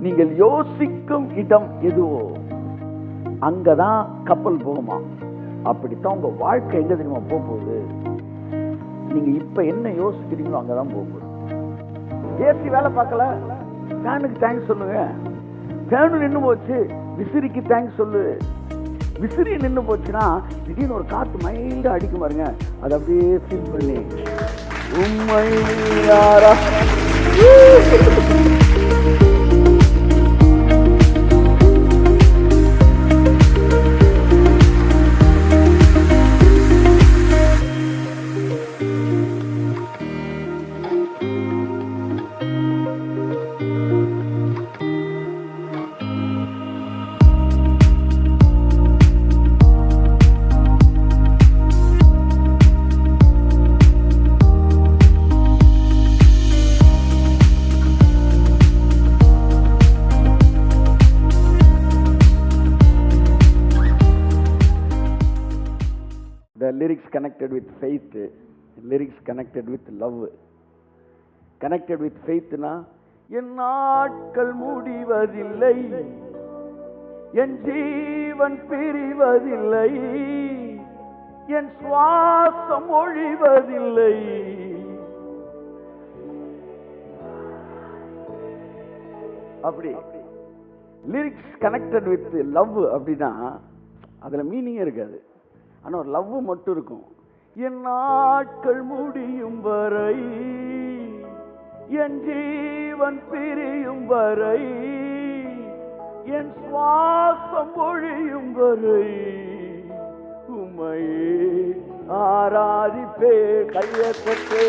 நீங்கள் யோசிக்கும் இடம் எதுவோ அங்கதான் கப்பல் போகுமா. அப்படித்தான் உங்க வாழ்க்கை எங்க தெரியுமா போகுது. நீங்க இப்ப என்ன யோசிக்கிறீங்களோ அங்கதான் போகுது. ஏசி வேலை பார்க்கல, ஃபேனுக்கு தேங்க்ஸ் சொல்லுங்க. ஃபேனு நின்று போச்சு, விசிறிக்கு தேங்க்ஸ் சொல்லு. விசிறி நின்று போச்சுன்னா திடீர்னு ஒரு காற்று மைல்டா அடிக்கும் பாருங்க, அதை அப்படியே ஃபீல் பண்ணி உண்மை யாரா. The lyrics connected with faith, lyrics connected with love. Connected with faith na, என் நாட்கள் முடிவதில்லை, என் ஜீவன் பிரிவதில்லை, என் சுவாசம் ஒழிவதில்லை. அப்படி லிரிக்ஸ் கனெக்டட் வித் லவ் அப்படின்னா அதுல மீனிங்கே இருக்காது, ஆனா ஒரு லவ் மட்டும் இருக்கும். என் நாட்கள் முடியும் வரை, என் ஜீவன் பிரியும் வரை, என் சுவாசம் ஒழியும் வரை உம்மையே ஆராதிப்பே. கையத்தே.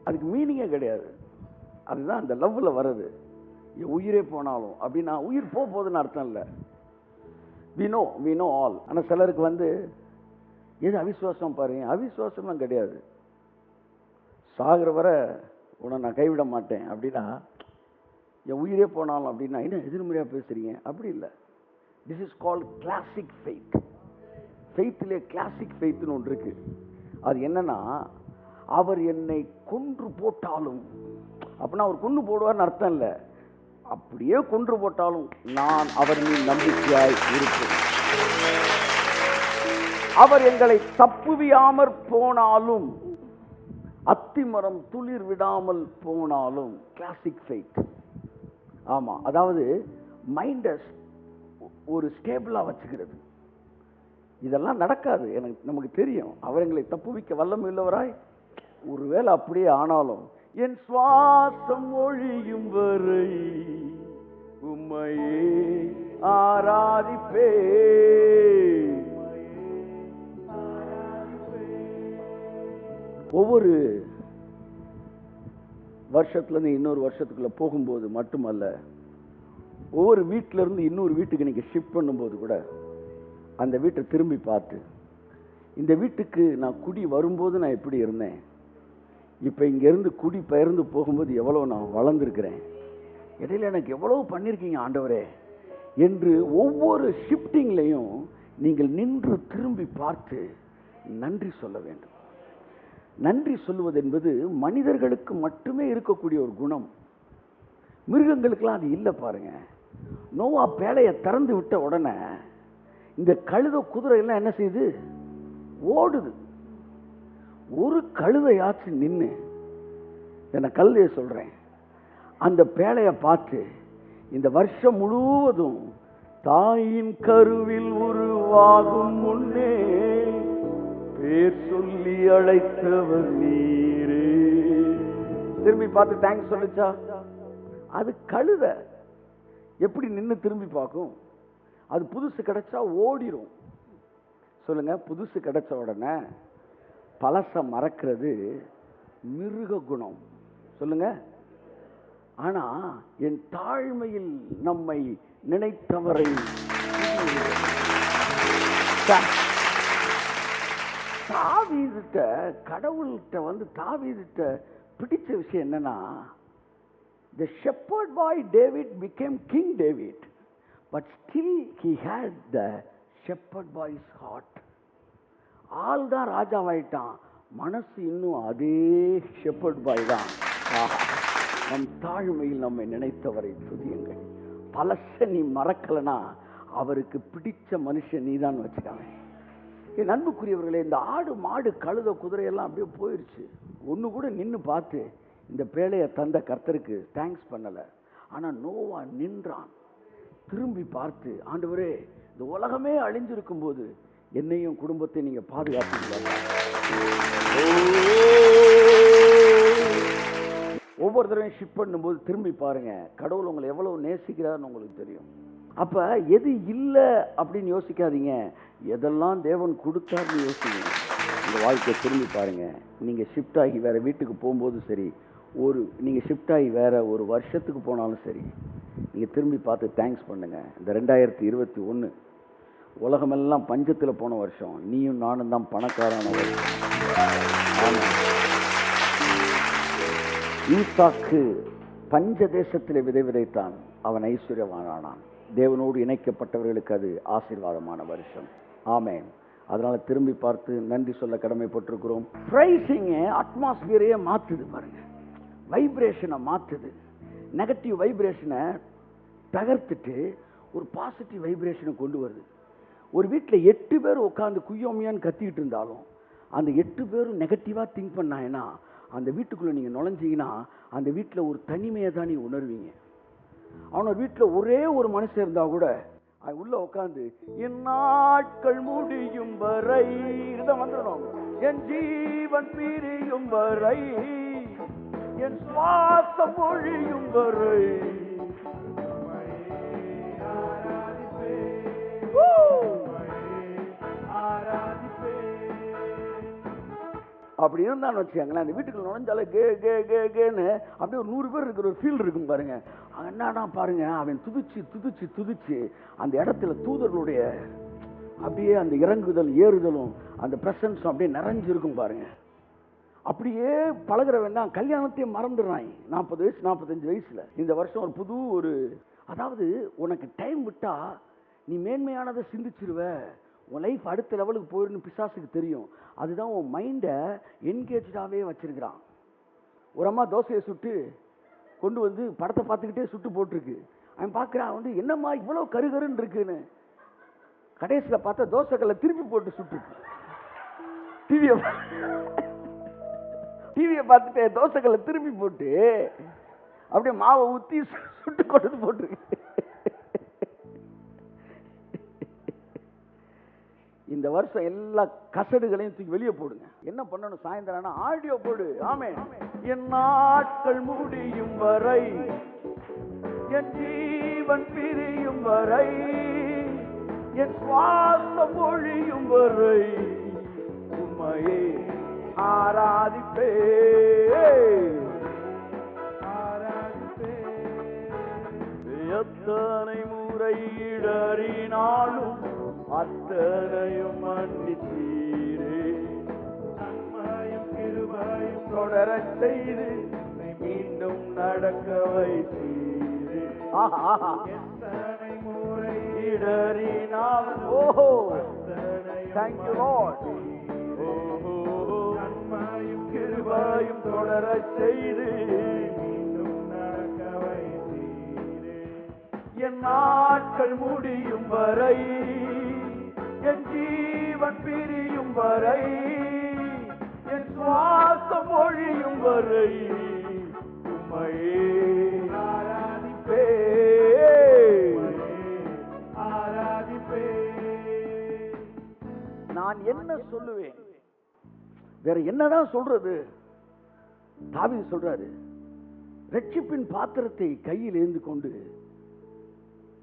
அதுக்கு மீனிங்கே கிடையாது, அதுதான் அந்த லவ்ல வருது. உயிரே போனாலும் அப்படின்னா உயிர் போகுதுன்னு அர்த்தம் இல்லை. we know all. ஆனால் சிலருக்கு வந்து எது அவிசுவாசம் பாருங்க, அவிசுவாசம்லாம் கிடையாது. சாகிற வர உன்னை நான் கைவிட மாட்டேன் அப்படின்னா, என் உயிரே போனாலும் அப்படின்னா என்ன எதிர்மறையாக பேசுறீங்க, அப்படி இல்லை. This is called classic faith. ஃபெய்த்திலே கிளாசிக் ஃபெய்த்னு ஒன்று இருக்கு. அது என்னன்னா, அவர் என்னை கொன்று போட்டாலும், அப்படின்னா அவர் கொன்று போடுவார்னு அர்த்தம் இல்லை, அப்படியே கொன்று போட்டாலும் நான் அவர் மீது நம்பிக்கையாய் இருப்பேன். அவர் எங்களை தப்புவியாமற் போனாலும், அத்திமரம் துளிர் விடாமல் போனாலும். Classic faith. ஆமா, அதாவது மைண்டை ஒரு ஸ்டேபிளா வச்சுக்கிறது. இதெல்லாம் நடக்காது, நமக்கு தெரியும். அவர் எங்களை தப்புவிக்க வல்லமை உள்ளவராய், ஒருவேளை அப்படியே ஆனாலும் என் சுவாசம் ஒழியும் வரை உம்மையே ஆராதிப்பே. ஒவ்வொரு வருஷத்துல இருந்து இன்னொரு வருஷத்துக்குள்ள போகும்போது மட்டுமல்ல, ஒவ்வொரு வீட்டில இருந்து இன்னொரு வீட்டுக்கு நீங்க ஷிஃப்ட் பண்ணும்போது கூட அந்த வீட்டை திரும்பி பார்த்து, இந்த வீட்டுக்கு நான் குடி வரும்போது நான் எப்படி இருந்தேன், இப்போ இங்கேருந்து குடி பெயர்ந்து போகும்போது எவ்வளோ நான் வளர்ந்துருக்கிறேன், இடையில எனக்கு எவ்வளவு பண்ணியிருக்கீங்க ஆண்டவரே என்று ஒவ்வொரு ஷிஃப்டிங்லையும் நீங்கள் நின்று திரும்பி பார்த்து நன்றி சொல்ல வேண்டும். நன்றி சொல்லுவது என்பது மனிதர்களுக்கு மட்டுமே இருக்கக்கூடிய ஒரு குணம். மிருகங்களுக்கெல்லாம் அது இல்லை பாருங்க. நோவா பேழையை திறந்து விட்ட உடனே இந்த கழுதை குதிரை எல்லாம் என்ன செய்யுது, ஓடுது. ஒரு கழுதையாச்சு நின்று, என்ன கழுதைய சொல்றேன், அந்த பேழைய பார்த்து இந்த வருஷம் முழுவதும் தாயின் கருவில் உருவாகும் முன்னே பேர் சொல்லி அழைத்தவர் நீரே, திரும்பி பார்த்து தேங்க்ஸ் சொல்லுச்சா? அது கழுதை எப்படி நின்று திரும்பி பார்க்கும்? அது புதுசு கிடைச்சா ஓடிரும். சொல்லுங்க, புதுசு கிடைச்ச உடனே பழச மறக்கிறது மிருக குணம். சொல்லுங்க. ஆனா என் தாழ்மையில் நம்மை நினைத்தவரை தாவீதுட்ட, கடவுள்கிட்ட வந்து தாவீதுட்ட பிடிச்ச விஷயம் என்னன்னா, the shepherd boy David became King David, but still he had the shepherd boy's heart. ஆள் தான் ராஜாவாயிட்டான், மனசு இன்னும் அதே ஷெப்பர்ட் பாய் தான். நம் தாழ்மையில் நம்மை நினைத்தவரை துதியுங்கள். பலச நீ மறக்கலனா அவருக்கு பிடிச்ச மனுஷன் நீதான் வச்சுக்காங்க. என் அன்புக்குரியவர்களே, இந்த ஆடு மாடு கழுத குதிரையெல்லாம் அப்படியே போயிடுச்சு. ஒன்று கூட நின்று பார்த்து இந்த பேழையை தந்த கர்த்தருக்கு தேங்க்ஸ் பண்ணலை. ஆனால் நோவா நின்றான். திரும்பி பார்த்து, ஆண்டவரே, இந்த உலகமே அழிஞ்சிருக்கும் போது என்னையும் குடும்பத்தை நீங்கள் பாதுகாப்பீங்களா? ஒவ்வொரு தடவையும் ஷிப் பண்ணும்போது திரும்பி பாருங்க, கடவுள் உங்களை எவ்வளவு நேசிக்கிறார்னு உங்களுக்கு தெரியும். அப்ப எது இல்லை அப்படின்னு யோசிக்காதீங்க, எதெல்லாம் தேவன் கொடுத்தாருன்னு யோசிங்க. இந்த வாழ்க்கையை திரும்பி பாருங்க. நீங்க ஷிஃப்ட் ஆகி வேற வீட்டுக்கு போகும்போது சரி, நீங்க ஷிஃப்ட் ஆகி வேற ஒரு வருஷத்துக்கு போனாலும் சரி, நீங்க திரும்பி பார்த்து தேங்க்ஸ் பண்ணுங்க. இந்த 2021 உலகமெல்லாம் பஞ்சத்தில் போன வருஷம், நீயும் நானும் தான் பணக்காரான வருஷம். ஈசாக்கு பஞ்ச தேசத்தில் விதை விதைத்தான், அவன் ஐஸ்வர்யவானானான். தேவனோடு இணைக்கப்பட்டவர்களுக்கு அது ஆசீர்வாதமான வருஷம். ஆமென். அதனால திரும்பி பார்த்து நன்றி சொல்ல கடமைப்பட்டிருக்கிறோம். பிரைசிங் அட்மாஸ்பியரையே மாற்றுது பாருங்க, வைப்ரேஷனை மாற்றுது. நெகட்டிவ் வைப்ரேஷனை தகர்த்துட்டு ஒரு பாசிட்டிவ் வைப்ரேஷனை கொண்டு வருது. ஒரு வீட்டில் 8 பேர் உட்காந்து குய்யோமியான்னு கத்திக்கிட்டு இருந்தாலும் அந்த 8 பேரும் நெகட்டிவாக திங்க் பண்ணாங்கன்னா அந்த வீட்டுக்குள்ளே நீங்கள் நுழைஞ்சிங்கன்னா அந்த வீட்டில் ஒரு தனிமையை தான் நீ உணர்வீங்க. அவனோட வீட்டில் ஒரே ஒரு மனுஷன் இருந்தால் கூட உள்ள உட்காந்து என் நாட்கள் முடியும் வரை இதான் வந்துடணும், என் ஜீவன் பிரியும் வரை, என் சுவாசம் ஒழியும் வரை அப்படி இருந்தான்னு வச்சுக்கோங்களேன். அந்த வீட்டுக்குள்ள நுழைஞ்சாலே கே கே கே கேன்னு அப்படியே ஒரு 100 பேர் இருக்கிற ஒரு ஃபீல் இருக்கும் பாருங்க. என்னன்னா பாருங்க, அவன் துதிச்சு துதிச்சு துதிச்சு அந்த இடத்துல தூதர்களுடைய அப்படியே அந்த இறங்குதல் ஏறுதலும் அந்த பிரசன்ஸும் அப்படியே நிறைஞ்சிருக்கும் பாருங்க. அப்படியே பழகிறவன் தான் கல்யாணத்தையே மறந்துடுறான் 40 வயசு 45 வயசுல. இந்த வருஷம் ஒரு புது அதாவது உனக்கு டைம் விட்டா நீ மேன்மையானதை சிந்திச்சிருவ, உன் லைஃப் அடுத்த லெவலுக்கு போயிடுன்னு பிசாசுக்கு தெரியும். அதுதான் உன் மைண்டை என்கேஜாகவே வச்சிருக்கிறான். ஒரு அம்மா தோசையை சுட்டு கொண்டு வந்து படத்தை பார்த்துக்கிட்டே சுட்டு போட்டிருக்கு. அவன் பார்க்குறான் என்னம்மா இவ்வளோ கருகருன்னு இருக்குன்னு. கடைசியில் பார்த்தா தோசைக்கல்லை திருப்பி போட்டு சுட்டுருக்கு. டிவியை பார்த்துட்டு தோசைக்கல்லை திருப்பி போட்டு அப்படியே மாவை ஊற்றி சுட்டு கொண்டு போட்டிருக்கு. இந்த வருஷம் எல்லா கசடுகளையும் தூக்கி வெளியே போடுங்க. என்ன பண்ணணும், சாயந்தரம் ஆடியோ போடு. ஆமென். என் நாட்கள் முடியும் வரை, என் ஜீவன் பிரியும் வரை, என் சுவாசம் ஒழியும் வரை உம்மையே ஆராதிப்பே ஆராதிப்பே. எத்தனை முறை இடறினாலும் அத்தனையும் மன்னித்தீரே, நன்மையும் கிருபையும் தொடரச் செய்து மீண்டும் நடக்க வைத்தீரே. எத்தனை முறை இடறினாலும் thank you Lord, நன்மையும் கிருபையும் தொடரச் செய்து மீண்டும் நடக்க வைத்தீரே. என் நாட்கள் முடியும் வரை, என் ஜீவன் பிரியும் வரை, என் சுவாசம் ஒழியும் வரை உம்மையே ஆராதிப்பே ஆராதிப்பே. நான் என்ன சொல்லுவேன், வேற என்னதான் சொல்றது? தாவீது சொல்றாரு, ரட்சிப்பின் பாத்திரத்தை கையில் ஏந்து கொண்டு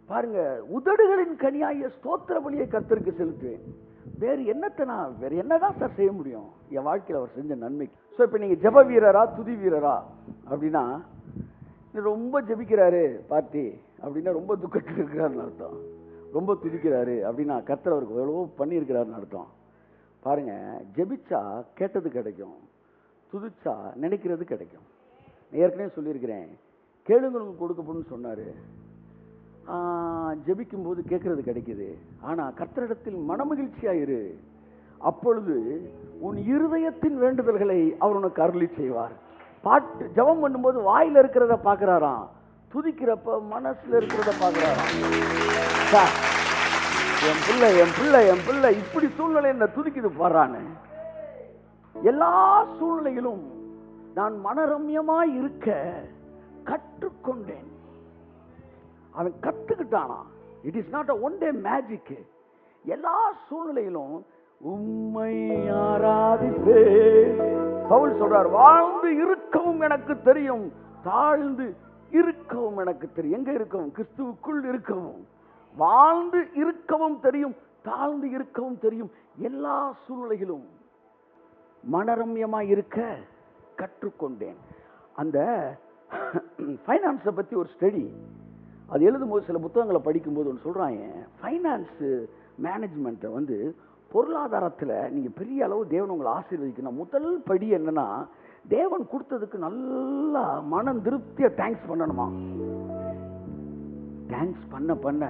பாருங்க, உதடுகளின் கனியாய ஸ்தோத்திர பலியை கர்த்தருக்கு செலுத்துவேன். வேறு என்னதான் சார் செய்ய முடியும் என் வாழ்க்கையில் அவர் செஞ்ச நன்மைக்கு? ஸோ இப்போ நீங்கள் ஜெப வீரரா துதி வீரரா அப்படின்னா, ரொம்ப ஜெபிக்கிறாரு பார்ட்டி அப்படின்னா ரொம்ப துக்கத்தில் இருக்கிறாருன்னு அர்த்தம். ரொம்ப துதிக்கிறாரு அப்படின்னா கர்த்தர் அவருக்கு எவ்வளவோ பண்ணியிருக்கிறாருன்னு அர்த்தம். பாருங்க, ஜெபிச்சா கேட்டது கிடைக்கும், துதிச்சா நினைக்கிறது கிடைக்கும். ஏற்கனவே சொல்லியிருக்கிறேன், கேளுங்களுக்கு கொடுக்கப்படும் சொன்னார். ஜெபிக்கும் போது கேட்கறது கிடைக்குது. ஆனால் கர்த்தரிடத்தில் மனமகிழ்ச்சியாயிரு, அப்பொழுது உன் இருதயத்தின் வேண்டுதல்களை அவர் உனக்கு அருளி செய்வார். பாட்டு ஜெபம் பண்ணும்போது வாயில இருக்கிறத பார்க்கிறாராம், துதிக்கிறப்ப மனசுல இருக்கிறத பார்க்கிறாராம். என் பிள்ளை என் பிள்ளை என் பிள்ளை இப்படி சூழ்நிலை என்ன துதிக்குது பாடுறான்னு. எல்லா சூழ்நிலையிலும் நான் மனரம்யமாய் இருக்க கற்றுக்கொண்டேன். அவன் கத்துக்கிட்டானா. It is not a one day magic. எல்லா சூழ்நிலையிலும் உம்மை ஆராதிப்பேன். பவுல் சொல்றார், வாழ்ந்து இருக்கவும் எனக்கு தெரியும், தாழ்ந்து இருக்கவும் எனக்கு தெரியும். எங்க இருக்கவும்? கிறிஸ்துவுக்குள் இருக்கவும். வாழ்ந்து இருக்கவும் தெரியும், தாழ்ந்து இருக்கவும் தெரியும். எல்லா சூழ்நிலையிலும் மனரம்யமாய் இருக்க கற்றுக்கொண்டேன். அந்த ஃபைனான்ஸை பற்றி ஒரு ஸ்டடி, அது எழுதும்போது சில புத்தகங்களை படிக்கும்போது ஒன்று சொல்கிறாங்க, ஃபைனான்ஸு மேனேஜ்மெண்ட்டை பொருளாதாரத்தில் நீங்கள் பெரிய அளவு தேவன் உங்களை ஆசீர்வதிக்கணும். முதல் படி என்னன்னா, தேவன் கொடுத்ததுக்கு நல்லா மனம் திருப்தியாக தேங்க்ஸ் பண்ணணுமா. தேங்க்ஸ் பண்ண பண்ண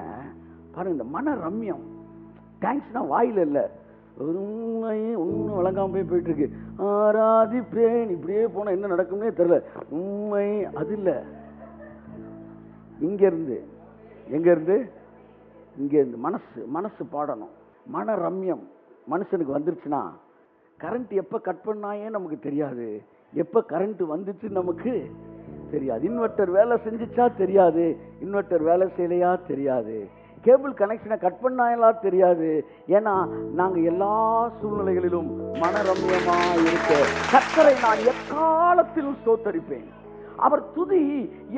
பாருங்க, இந்த மன ரம்யம். தேங்க்ஸ்னா வாயில் இல்லை, ஒன்றும் வழங்காம போயிட்டு இருக்கு. ஆராதிப்பேன் இப்படியே போனால் என்ன நடக்கும்னே தெரியல. உண்மை அது இல்லை. இங்கேருந்து எங்கேருந்து இங்கேருந்து மனசு பாடணும். மன ரம்யம் மனுஷனுக்கு வந்துருச்சுன்னா, கரண்ட் எப்போ கட் பண்ணாயே நமக்கு தெரியாது, எப்போ கரண்ட் வந்துச்சு நமக்கு தெரியாது. இன்வெர்டர் வேலை செஞ்சுச்சா தெரியாது, இன்வெர்டர் வேலை செய்யலையா தெரியாது, கேபிள் கனெக்ஷனை கட் பண்ணாயலா தெரியாது. ஏன்னா நாங்கள் எல்லா சூழ்நிலைகளிலும் மனரம்யமாக இருக்க கர்த்தரை நான் எக்காலத்திலும் ஸ்தோத்தரிப்பேன். அவர் துதி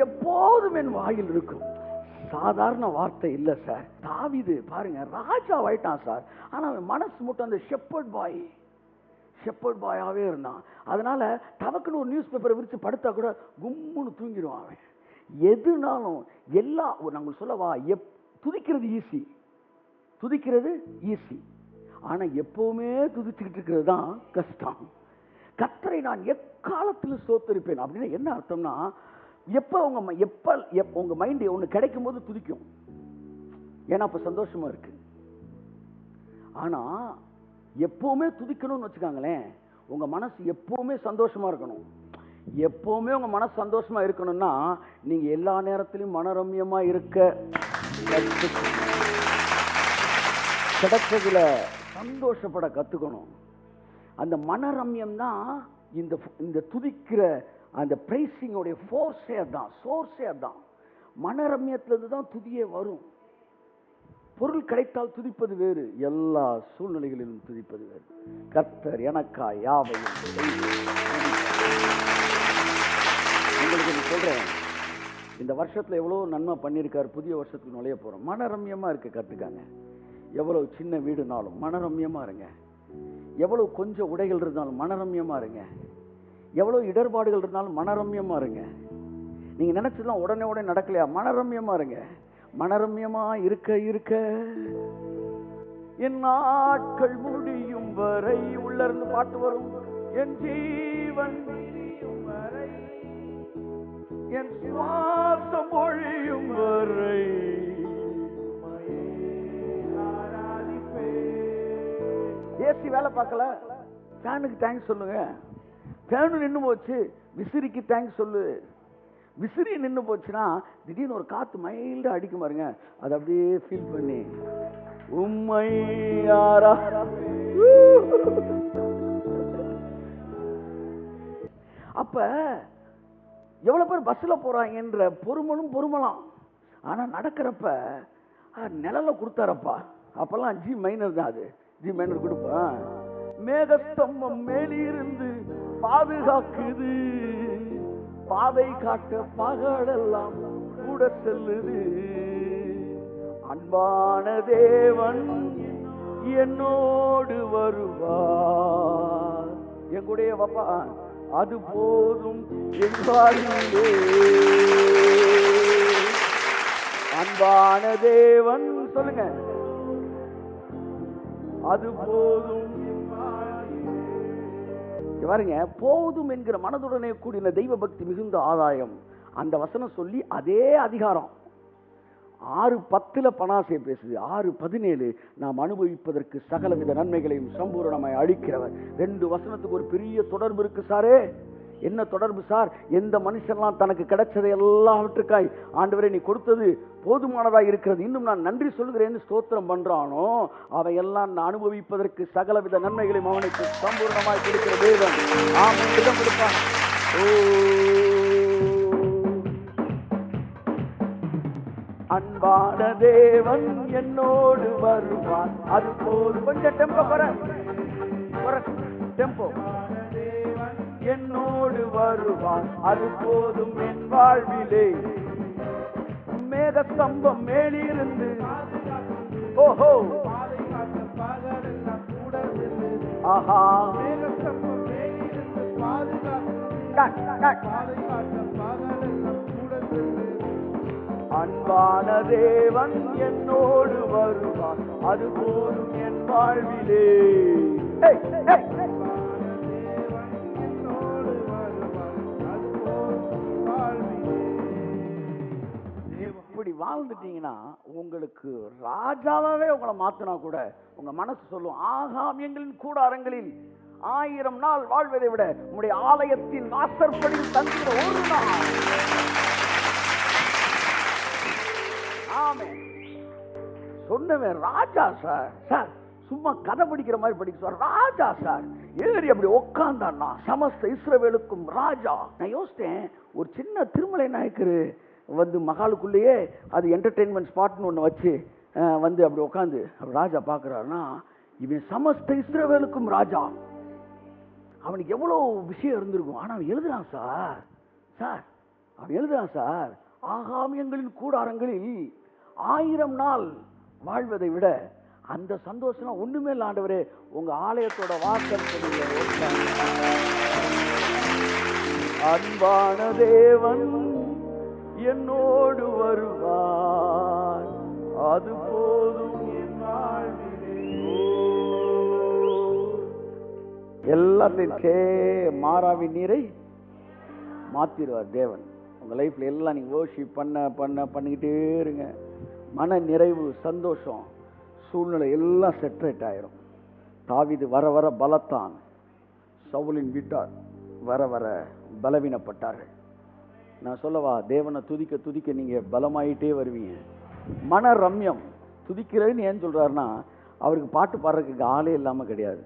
எப்போதும் என் வாயில் இருக்கும். சாதாரண வார்த்தை இல்லை சார். தாவீது பாருங்க, ராஜா ஆயிட்டான் சார், ஆனால் அவன் மனசு மட்டும் அந்த ஷெப்பர்ட் பாயாவே இருந்தான். அதனால தவக்குன்னு ஒரு நியூஸ் பேப்பரை விரிச்சு படுத்தா கூட கும்முன்னு தூங்கிடுவான் அவன். எதுனாலும் எல்லா நாங்கள் சொல்லவா, துதிக்கிறது ஈஸி, ஆனா எப்பவுமே துதிச்சுக்கிட்டு இருக்கிறது தான் கஷ்டம். கர்த்தரை நான் எக்காலத்திலும் ஸ்தோத்தரிப்பேன் அப்படின்னா என்ன அர்த்தம்னா, எப்போ உங்க மைண்ட் ஒன்று கிடைக்கும் போது துதிக்கும், ஏன்னா அப்ப சந்தோஷமா இருக்கு. ஆனா எப்பவுமே துதிக்கணும்னு வச்சுக்காங்களேன், உங்க மனசு எப்பவுமே சந்தோஷமா இருக்கணும். எப்பவுமே உங்க மனசு சந்தோஷமா இருக்கணும்னா நீங்க எல்லா நேரத்திலும் மனரம்யமா இருக்க கிடைச்சதுல சந்தோஷப்பட கத்துக்கணும். அந்த மனரம்யம் தான் இந்த துதிக்கிற அந்த பிரைசிங்கோடைய ஃபோர்ஸே அதான், சோர்ஸே அதான். மனரம்யத்திலிருந்து தான் துதியே வரும். பொருள் கிடைத்தால் துதிப்பது வேறு, எல்லா சூழ்நிலைகளிலும் துதிப்பது வேறு. கர்த்தர் எனக்கா யாவையும் உங்களுக்கு சொல்றேன். இந்த வருஷத்துல எவ்வளவு நன்மை பண்ணியிருக்காரு. புதிய வருஷத்துக்கு நுழைய போறோம். மனரம்யமா இருக்க கத்துக்காங்க. எவ்வளவு சின்ன வீடுனாலும் மனரம்யமா இருங்க. எவ்வளவு கொஞ்சம் உடைகள் இருந்தாலும் மனரம்யமா இருங்க. எவ்வளவு இடர்பாடுகள் இருந்தாலும் மனரம்யமா இருங்க. நீங்க நினைச்சதுலாம் உடனே நடக்கலையா, மனரம்யமா இருங்க. மனரம்யமா இருக்க என் நாட்கள் முடியும் வரை, உள்ள இருந்து பாட்டு வரும், என் ஜீவன் வரை, என் சுவாசம் ஒழியும் வரை ஏசி வேலை பார்க்கல, ஃபேனுக்கு தேங்க்ஸ் சொல்லுங்க. ஃபேனு நின்று போச்சு, விசிறிக்கு தேங்க்ஸ் சொல்லு. விசிறி நின்று போச்சுன்னா திடீர்னு ஒரு காத்து மைல்டா அடிக்கும் பாருங்க, அதை அப்படியே ஃபீல் பண்ணி உம்மை அப்ப எவ்வளவு பேர் பஸ்ல போறாங்கன்ற பொறுமலாம். ஆனா நடக்கிறப்ப நிழல கொடுத்தாரப்பா, அப்பெல்லாம் ஜி மைனர் தான், அது ஜி மைனர் கொடுப்பேன். மேகஸ்தம்பம் மேலிருந்து பாதுகாக்குது, பாதை காட்ட பகலெல்லாம் கூட செல்லுது. அன்பான தேவன் என்னோடு வருவார், என் கூடயே வப்பா, அது போதும் என்பாரிலே. அன்பான தேவன் சொல்லுங்க, அது போதும். பாருங்க, போதும் என்கிற மனதுடனே கூடின தெய்வ பக்தி மிகுந்த ஆதாயம். அந்த வசனம் சொல்லி அதே அதிகாரம் 6:10 பணாசை பேசுது. 6:17 நாம் அனுபவிப்பதற்கு சகலவித நன்மைகளையும் சம்பூரணமாய் அளிக்கிறவர். 2 வசனத்துக்கு ஒரு பெரிய தொடர்பு இருக்கு சாரே. என்ன தொடர்பு சார்? எந்த மனுஷன்லாம் தனக்கு கிடைச்சதை எல்லாவற்றுக்காய் ஆண்டவரே நீ கொடுத்தது போதுமானதாக இருக்கிறது, இன்னும் நான் நன்றி சொல்கிறேன்னு ஸ்தோத்திரம் பண்றானோ அவையெல்லாம் நான் அனுபவிப்பதற்கு சகலவித நன்மைகளையும் அவனுக்கு சம்பூர்ணமாய் கொடுக்கிற தேவன். ஆமென். இடம் கொடுப்பான். அன்பான தேவன் என்னோடு வருவான். அது போதும். கொஞ்சம் டெம்போ டெம்போ. என்னோடு வருவான், அது போதும் என் வாழ்விலே. மேக ஸ்தம்பம் மேலிருந்து ஓஹோ ஆஹா அன்பான தேவன் என்னோடு வருவான், அது போதும் என் வாழ்விலே. வாழ்ந்துட்டீங்கன்னா உங்களுக்கு ராஜாவே உங்களை மாத்தினா கூட உங்க மனசு சொல்லும், ஆகாமியங்களின் கூடாரங்களில் 1000 நாள் வாழ்வதை விட உங்களுடைய ஆலயத்தின் வாசற்படியில் தங்குகிற ஒரு நாள். ஆமே. சொன்னவன் ராஜா சார். சார் சும்மா கதை படிக்கிற மாதிரி படிக்க சார். ராஜா சார் ஏறி அப்படி உட்கார்ந்தான்னா சமஸ்த இஸ்ரவேலுக்கும் ராஜா. நான் யோசித்தேன், ஒரு சின்ன திருமலை நாயக்கர் வந்து மகாலுக்குள்ளேயே அது என்டர்டெயின்மெண்ட் ஸ்பாட்னு ஒன்று வச்சு வந்து அப்படி உட்காந்து அப்படி ராஜா பார்க்குறாருன்னா இவன் சமஸ்த இஸ்ரவேலுக்கும் ராஜா. அவனுக்கு எவ்வளோ விஷயம் இருந்திருக்கும். ஆனால் அவன் எழுதுறான் சார். சார் அவன் எழுதுறான் சார், ஆகாமியங்களின் கூடாரங்களில் 1000 நாள் வாழ்வதை விட அந்த சந்தோஷம் ஒண்ணுமே இல்லை ஆண்டவரே, உங்க ஆலயத்தோட வாசல் அன்பான தேவன் என்னோடு வருவார், அது போதும் என் வாழ்விலே. எல்லாத்தையும் மாறாவின் நீரை மாத்திடுவார் தேவன். உங்க லைஃப்ல எல்லாம் நீங்க வர்ஷிப் பண்ணிக்கிட்டே இருங்க. மன நிறைவு, சந்தோஷம், சூழ்நிலை எல்லாம் செட்ரேட் ஆயிரும். தாவீது வர வர பலத்தான், சவுலின் வீட்டார் வர வர பலவீனப்பட்டார்கள். நான் சொல்லவா, தேவனை துதிக்க துதிக்க நீங்க பலமாயிட்டே வருவீங்க. மன ரம்யம். துதிக்கிறேன்னு ஏன் சொல்றாருன்னா, அவருக்கு பாட்டு பாடுறதுக்கு ஆளே இல்லாம கிடையாது.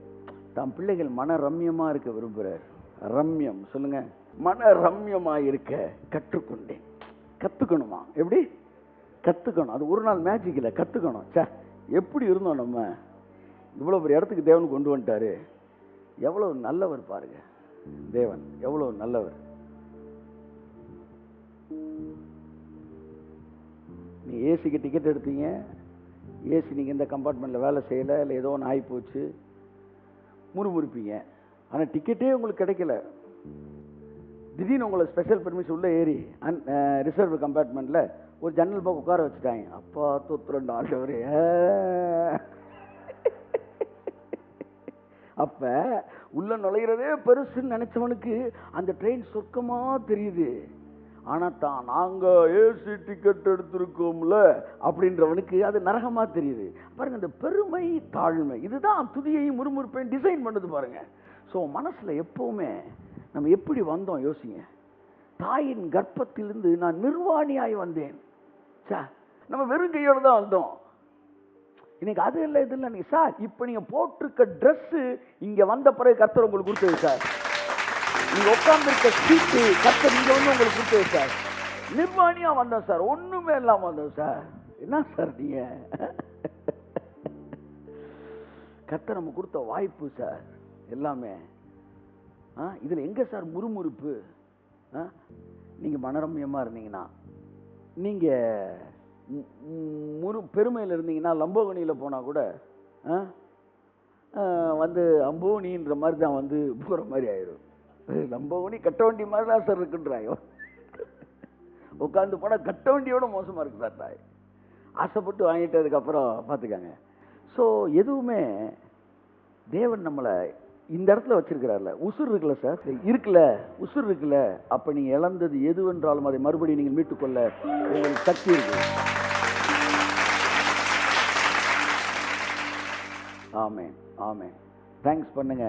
தம் பிள்ளைகள் மன ரம்யமா இருக்க விரும்புகிறார். ரம்யம் சொல்லுங்க. மன ரம்யமா இருக்க கற்றுக்கொண்டேன். கத்துக்கணுமா? எப்படி கத்துக்கணும்? அது ஒரு நாள் மேஜிக் இல்லை, கத்துக்கணும். சே, எப்படி இருந்தோம் நம்ம, இவ்வளவு பெரிய இடத்துக்கு தேவன் கொண்டு வந்துட்டாரு. எவ்வளவு நல்லவர் பாருங்க, தேவன் எவ்வளவு நல்லவர். நீ ஏசிக்கு டிக்கெட் எடுத்தீங்க, ஏசி நீங்கள் இந்த கம்பார்ட்மெண்ட்டில் வேலை செய்யலை, இல்லை ஏதோ ஒன்று ஆகி போச்சு, முறுமுறுப்பீங்க. ஆனால் டிக்கெட்டே உங்களுக்கு கிடைக்கல. திடீர்னு உங்களை ஸ்பெஷல் பெர்மிஷன் உள்ளே ஏறி ரிசர்வ் கம்பார்ட்மெண்ட்டில் ஒரு ஜன்னல் பக்கம் உட்கார வச்சுட்டாங்க. அப்பா தோத்துறேன் ஆண்டவரே. அப்போ உள்ள நுழைகிறதே பெருசுன்னு நினச்சவனுக்கு அந்த ட்ரெயின் சொர்க்கமாக தெரியுது. ஆனால் தான் நாங்கள் ஏசி டிக்கெட் எடுத்திருக்கோம்ல அப்படின்றவனுக்கு அது நரகமாக தெரியுது. பாருங்கள், இந்த பெருமை தாழ்மை இதுதான் துதியையும் முறுமுறுப்பையும் டிசைன் பண்ணுது பாருங்க. ஸோ மனசில் எப்போவுமே நம்ம எப்படி வந்தோம் யோசிங்க. தாயின் கர்ப்பத்திலிருந்து நான் நிர்வாணியாய் வந்தேன். சார் நம்ம வெறும் கையோடு தான் வந்தோம். இன்னைக்கு அது இல்லை இது இல்லை. நீங்கள் சார் இப்போ நீங்கள் போட்டிருக்க ட்ரெஸ்ஸு இங்கே வந்த பிறகு கர்த்தர் உங்களுக்கு கொடுத்தது சார். நீங்க உட்கார்ந்துருக்க சீட்டு கர்த்தர் இங்க வந்து உங்களுக்கு கொடுத்தது சார். நிர்வாணியா வந்தோம் சார், ஒண்ணுமே இல்லாம வந்தோம் சார். என்ன சார் நீங்க? கர்த்தர் நம்ம கொடுத்த வாய்ப்பு சார் எல்லாமே. இதுல எங்க சார் முறுமுறுப்பு? நீங்க மனரம்யமா இருந்தீங்கன்னா, நீங்க பெருமையில் இருந்தீங்கன்னா, லம்போகனியில போனா கூட வந்து அம்போனின்ற மாதிரி தான் வந்து போற மாதிரி ஆயிடும். லம்போகனி கட்ட வண்டி மாதிரி தான் சார் இருக்குன்றாயோ. உட்காந்து போனால் கட்ட வண்டியோட மோசமாக இருக்கு சார். தாய் ஆசைப்பட்டு வாங்கிட்டதுக்கப்புறம் பார்த்துக்காங்க. ஸோ எதுவுமே தேவன் நம்மளை இந்த இடத்துல வச்சிருக்கிறார்ல. உசுர் இருக்குல்ல சார், இருக்குல்ல உசுர் இருக்குல்ல, அப்போ நீங்கள் இழந்தது எதுவென்றாலும் அதை மறுபடியும் நீங்கள் மீட்டுக்கொள்ள உங்களுக்கு சக்தி இருக்கு. ஆமென், ஆமென். தேங்க்ஸ் பண்ணுங்க.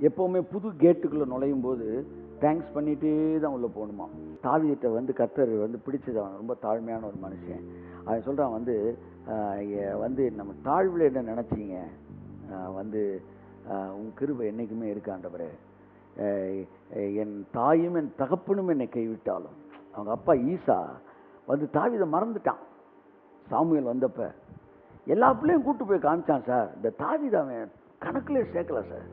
எப்போவுமே புது கேட்டுக்குள்ளே நுழையும் போது தேங்க்ஸ் பண்ணிகிட்டே தான் உள்ளே போகணுமா. தாவீதை வந்து கர்த்தர் வந்து பிடிச்சது. அவன் ரொம்ப தாழ்மையான ஒரு மனுஷன். அவன் சொல்கிறான் வந்து நம்ம தாழ்வில் என்ன நினச்சிங்க, வந்து உன் கிருபை என்றைக்குமே இருக்கு ஆண்டவரே. என் தாயும் என் தகப்பனும் என்னை கைவிட்டாலும். அவங்க அப்பா ஈசா வந்து தாவீதை மறந்துட்டான். சாமுவேல் வந்தப்ப எல்லா பிள்ளையும் கூப்பிட்டு போய் காமிச்சான். சார், இந்த தாவீதை அவன் கணக்கிலே சேர்க்கல சார்.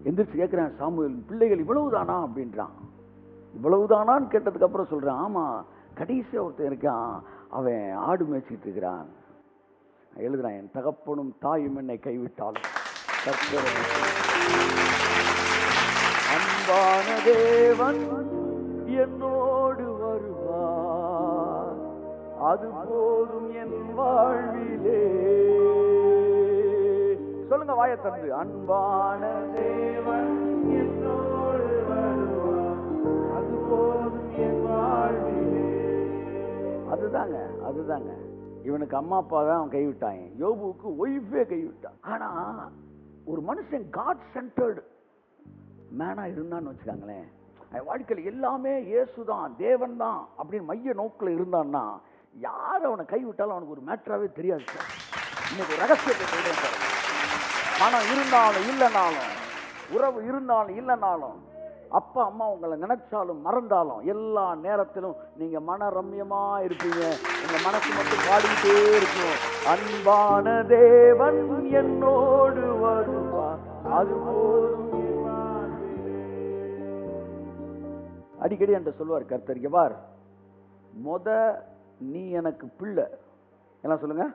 எந்திரிச்சு கேட்குறேன், சாமுவேல் பிள்ளைகள் இவ்வளவுதானா அப்படின்றான். இவ்வளவுதானான்னு கேட்டதுக்கு அப்புறம் சொல்றான், ஆமா கடைசியாக ஒருத்தன் இருக்கான், அவன் ஆடு மேய்ச்சிட்டு இருக்கிறான். எழுதுறான், என் தகப்பனும் தாயும் என்னை கைவிட்டாலும் அன்பான தேவன் என்னோடு வருவார், அது போதும் என் வாழ்விலே. சொல்லுங்க வாயை தந்து, அன்பான தேவன் என்னோடு வருவார், அது போதும் என் வாழ்விலே. அதுதாங்க இவனுக்கு அம்மா அப்பா தான் அவன் கைவிட்டாங்க. யோபுவுக்கு ஒய்ஃபே கைவிட்டான். ஆனா ஒரு மனுஷன் காட் சென்டர்டு மேனா இருந்தான்னு வச்சுக்காங்களேன், வாழ்க்கையில் எல்லாமே இயேசுதான் தேவன் தான் அப்படின்னு மைய நோக்கில் இருந்தான்னா யார் அவனை கைவிட்டாலும் அவனுக்கு ஒரு மேட்டராகவே தெரியாது சார். இன்னைக்கு ரகசியத்தை சொல்றேன் சார். பணம் இருந்தாலும் இல்லைனாலும், உறவு இருந்தாலும் இல்லைனாலும், அப்பா அம்மா உங்களை நினைச்சாலும் மறந்தாலும், எல்லா நேரத்திலும் நீங்க மன ரம்யமா இருப்பீங்க. உங்க மனசு மட்டும் பாடிக்கிட்டே இருக்கும், அன்பான தேவன் என்னோடு வருவார், அது போதும். அடிக்கடி என்று சொல்வார் கர்த்தர், பார் நீ எனக்கு பிள்ளை எல்லாம் சொல்லுங்க,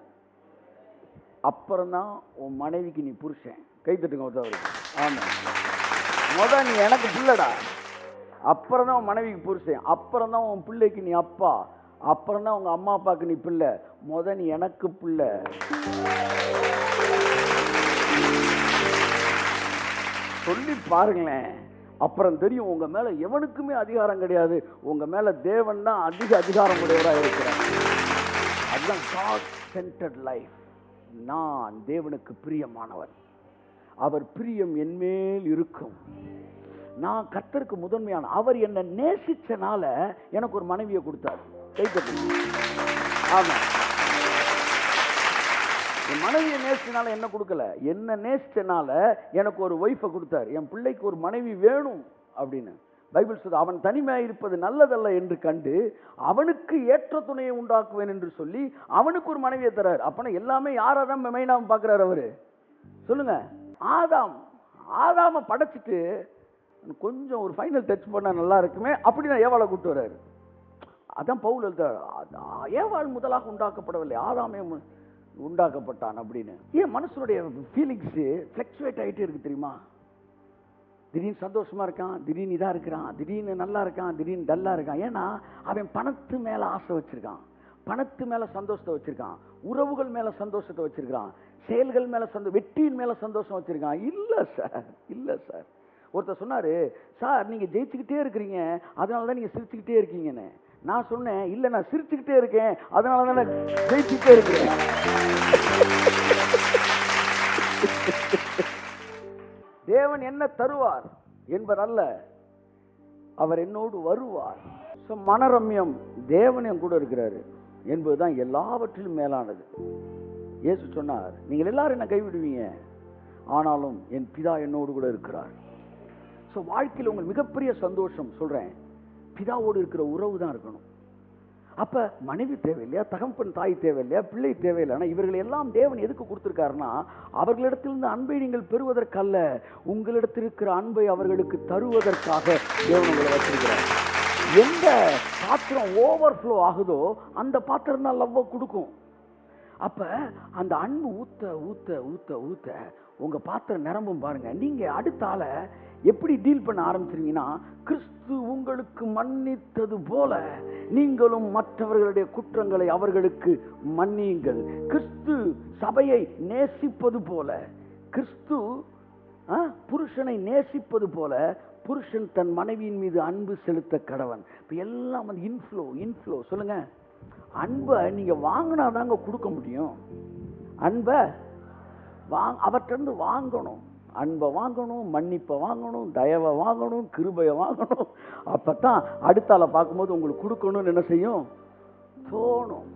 அப்புறம்தான் உன் மனைவிக்கு நீ புருஷன். கை தட்டுங்க ஒருத்தவருக்கு. ஆமா, நீ எனக்கு பிள்ளைடா, அப்புறம் தான் உன் மனைவிக்கு புருஷன், அப்புறம் தான் உன் பிள்ளைக்கு நீ அப்பா, அப்புறம் தான் உங்க அம்மா அப்பாவுக்கு நீ பிள்ளை, நீ எனக்கு பிள்ளை. சொல்லி பாருங்களேன், அப்புறம் தெரியும் உங்க மேல எவனுக்குமே அதிகாரம் கிடையாது, உங்க மேல தேவன் தான் அதிக அதிகாரம் உடையவராக இருக்கிறார். அதுதான் God centered life. நான் தேவனுக்கு பிரியமானவன், அவர் பிரியம் என்மேல் இருக்கும். நான் கர்த்தருக்கு முதன்மையான, அவர் என்னை நேசிச்சனால எனக்கு ஒரு மனைவியை கொடுத்தார். ஆமா, என் மனைவியை நேசிச்சனால என்ன கொடுக்கல, என்ன நேசிச்சனால எனக்கு ஒரு ஒய்ஃபை கொடுத்தார். என் பிள்ளைக்கு ஒரு மனைவி வேணும் அப்படின்னு பைபிள் சொல்லுது. அவன் தனிமையாக இருப்பது நல்லதல்ல என்று கண்டு அவனுக்கு ஏற்ற துணையை உண்டாக்குவேன் என்று சொல்லி அவனுக்கு ஒரு மனைவியை தரார். அப்பனா எல்லாமே யாராதான் மெயினாக பார்க்கிறார் அவரு? சொல்லுங்க. ஆதாம படைச்சிட்டு கொஞ்சம் ஒரு ஃபைனல் டச் பண்ண நல்லா இருக்குமே அப்படின்னு ஏவாளை கூப்பிட்டு வர்றாரு. அதான் பவுல் எழுதுறார், ஏவாள் முதலாக உண்டாக்கப்படவில்லை, ஆதாமே உண்டாக்கப்பட்டான் அப்படின்னு. ஏன் மனசுடைய ஃபீலிங்ஸ் ஃப்ளக்சுவேட் ஆகிட்டே இருக்கு தெரியுமா? திடீர்னு சந்தோஷமா இருக்கான், திடீர்னு இதா இருக்கிறான், திடீர்னு நல்லா இருக்கான், திடீர்னு டல்லா இருக்கான். ஏன்னா அவன் பணத்து மேல ஆசை வச்சிருக்கான், பணத்து மேல சந்தோஷத்தை வச்சிருக்கான், உறவுகள் மேல சந்தோஷத்தை வச்சிருக்கான், செயல்கள் மேல வெற்றியின் மேல சந்தோஷம் வச்சிருக்கான். இல்ல சார் ஒருத்தர் சொன்னாரு, சார் நீங்க ஜெயிச்சுக்கிட்டே இருக்கிறீங்க அதனாலதான் நீங்க சிரிச்சுக்கிட்டே இருக்கீங்கன்னு. நான் சொன்னேன், இல்ல நான் சிரிச்சுக்கிட்டே இருக்கேன் அதனாலதான் நான் ஜெயிச்சுக்கிட்டே இருக்கிறேன். தேவன் என்ன தருவார் என்பதல்ல, அவர் என்னோடு வருவார். மனரம்யம், தேவன் என் கூட இருக்கிறாரு என்பதுதான் எல்லாவற்றிலும் மேலானது. இயேசு சொன்னார், நீங்கள் எல்லாரும் என்ன கைவிடுவீங்க, ஆனாலும் என் பிதா என்னோடு கூட இருக்கிறார். ஸோ வாழ்க்கையில் உங்கள் மிகப்பெரிய சந்தோஷம் சொல்றேன், பிதாவோடு இருக்கிற உறவு தான் இருக்கணும். அப்ப மனைவி தேவையில்லையா, தகப்பன் தாய் தேவையில்லையா, பிள்ளை தேவையில்லை. ஆனால் இவர்கள் எல்லாம் தேவன் எதுக்கு கொடுத்திருக்காருன்னா, அவர்களிடத்திலிருந்து அன்பை நீங்கள் பெறுவதற்கல்ல, உங்களிடத்தில் இருக்கிற அன்பை அவர்களுக்கு தருவதற்காக தேவன் உங்களை வச்சிருக்கிறார். எந்த பாத்திரம் ஓவர்ஃப்ளோ ஆகுதோ அந்த பாத்திரம் தான் லவ்வை கொடுக்கும். அப்ப அந்த அன்பு ஊத்த ஊத்த ஊத்த ஊத்த உங்க பாத்திரம் நிரம்பும். பாருங்க, நீங்க அடுத்த ஆளை எப்படி டீல் பண்ண ஆரம்பிச்சிருங்கன்னா, கிறிஸ்து உங்களுக்கு மன்னித்தது போல நீங்களும் மற்றவர்களுடைய குற்றங்களை அவர்களுக்கு மன்னியுங்கள். கிறிஸ்து சபையை நேசிப்பது போல, கிறிஸ்து புருஷனை நேசிப்பது போல புருஷன் தன் மனைவியின் மீது அன்பு செலுத்த கடவன். இப்ப எல்லாம் வந்து இன்ஃப்ளோ சொல்லுங்க. அன்பை நீங்க வாங்கினாதாங்க கொடுக்க முடியும். அன்பை அவற்றிருந்து வாங்கணும். அன்பை வாங்கணும், மன்னிப்பை வாங்கணும், தயவை வாங்கணும், கிருபையை வாங்கணும். அப்பதான் அடுத்தால பார்க்கும்போது உங்களுக்கு கொடுக்கணும்னு என்ன செய்யும்? தோணும்.